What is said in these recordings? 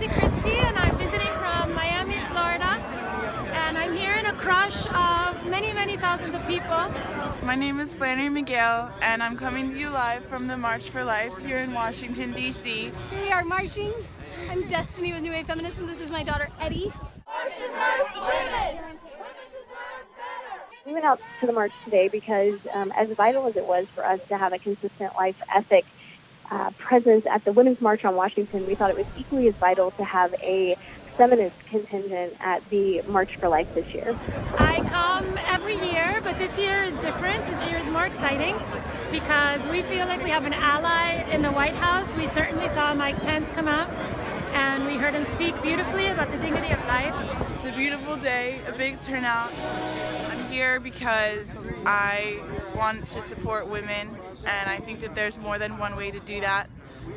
Christie, and I'm visiting from Miami, Florida, and I'm here in a crush of many, many thousands of people. My name is Flannery Miguel, and I'm coming to you live from the March for Life here in Washington, D.C. We are marching. I'm Destiny with New Wave Feminists, and this is my daughter, Eddie. We went out to the march today because as vital as it was for us to have a consistent life ethic presence at the Women's March on Washington, we thought it was equally as vital to have a feminist contingent at the March for Life this year. I come every year, but this year is different. This year is more exciting because we feel like we have an ally in the White House. We certainly saw Mike Pence come out, and we heard him speak beautifully about the dignity of life. It's a beautiful day, a big turnout. I'm here because I want to support women, and I think that there's more than one way to do that.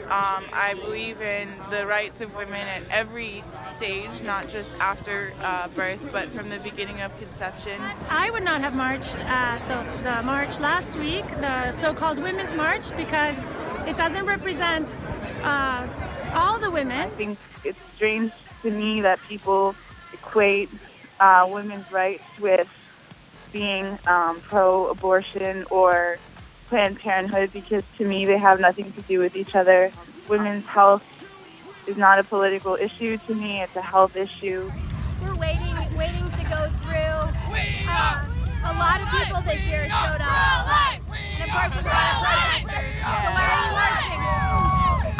I believe in the rights of women at every stage, not just after birth, but from the beginning of conception. I would not have marched at the march last week, the so-called Women's March, because it doesn't represent all the women. I think it's strange to me that people equate women's rights with being pro-abortion or Planned Parenthood, because to me they have nothing to do with each other. Women's health is not a political issue to me, it's a health issue. We're waiting to go through. A lot of people this year showed up. And of course there's a lot of protesters. So why are you marching?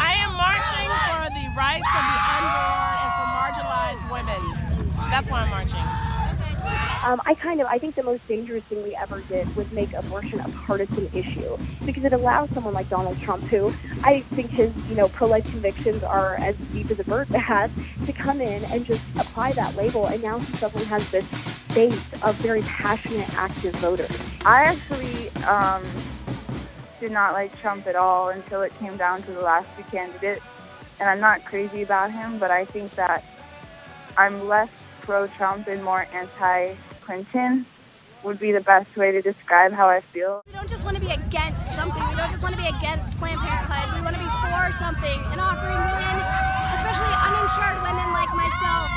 I am marching for the rights of the unborn and for marginalized women. That's why I'm marching. I think the most dangerous thing we ever did was make abortion a partisan issue, because it allows someone like Donald Trump, who I think his, pro-life convictions are as deep as a bird bath, to come in and just apply that label, and now he suddenly has this base of very passionate, active voters. I actually did not like Trump at all until it came down to the last two candidates, and I'm not crazy about him, but I think that I'm less pro-Trump and more anti-Clinton would be the best way to describe how I feel. We don't just want to be against something. We don't just want to be against Planned Parenthood. We want to be for something and offering women, especially uninsured women like myself,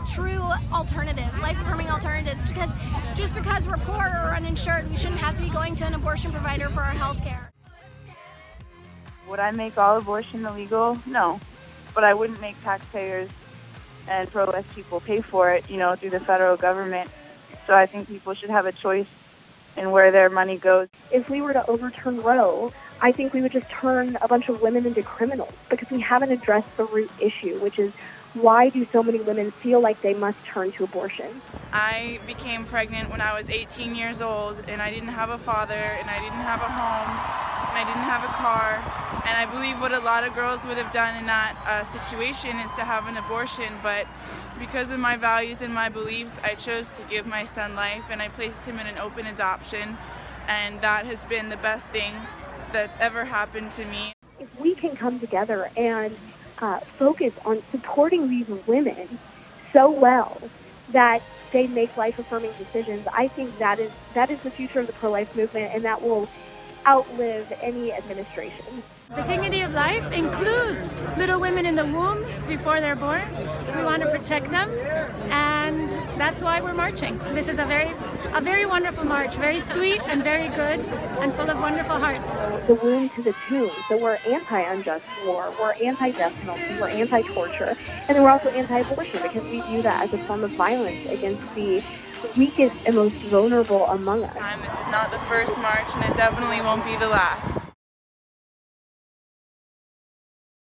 true alternatives, life-affirming alternatives. Because just because we're poor or uninsured, we shouldn't have to be going to an abortion provider for our health care. Would I make all abortion illegal? No. But I wouldn't make taxpayers and pro-life people pay for it, through the federal government. So I think people should have a choice in where their money goes. If we were to overturn Roe, I think we would just turn a bunch of women into criminals, because we haven't addressed the root issue, which is why do so many women feel like they must turn to abortion? I became pregnant when I was 18 years old, and I didn't have a father, and I didn't have a home, and I didn't have a car. And I believe what a lot of girls would have done in that situation is to have an abortion, but because of my values and my beliefs, I chose to give my son life, and I placed him in an open adoption, and that has been the best thing that's ever happened to me. If we can come together and focus on supporting these women so well that they make life-affirming decisions, I think that is the future of the pro-life movement, and that will outlive any administration. The dignity of life includes little women in the womb before they're born. We want to protect them, and that's why we're marching. This is a very wonderful march, very sweet and very good and full of wonderful hearts. The womb to the tomb. So we're anti-unjust war, we're anti-death penalty, we're anti-torture, and then we're also anti-abortion, because we view that as a form of violence against the weakest and most vulnerable among us. This is not the first march, and it definitely won't be the last.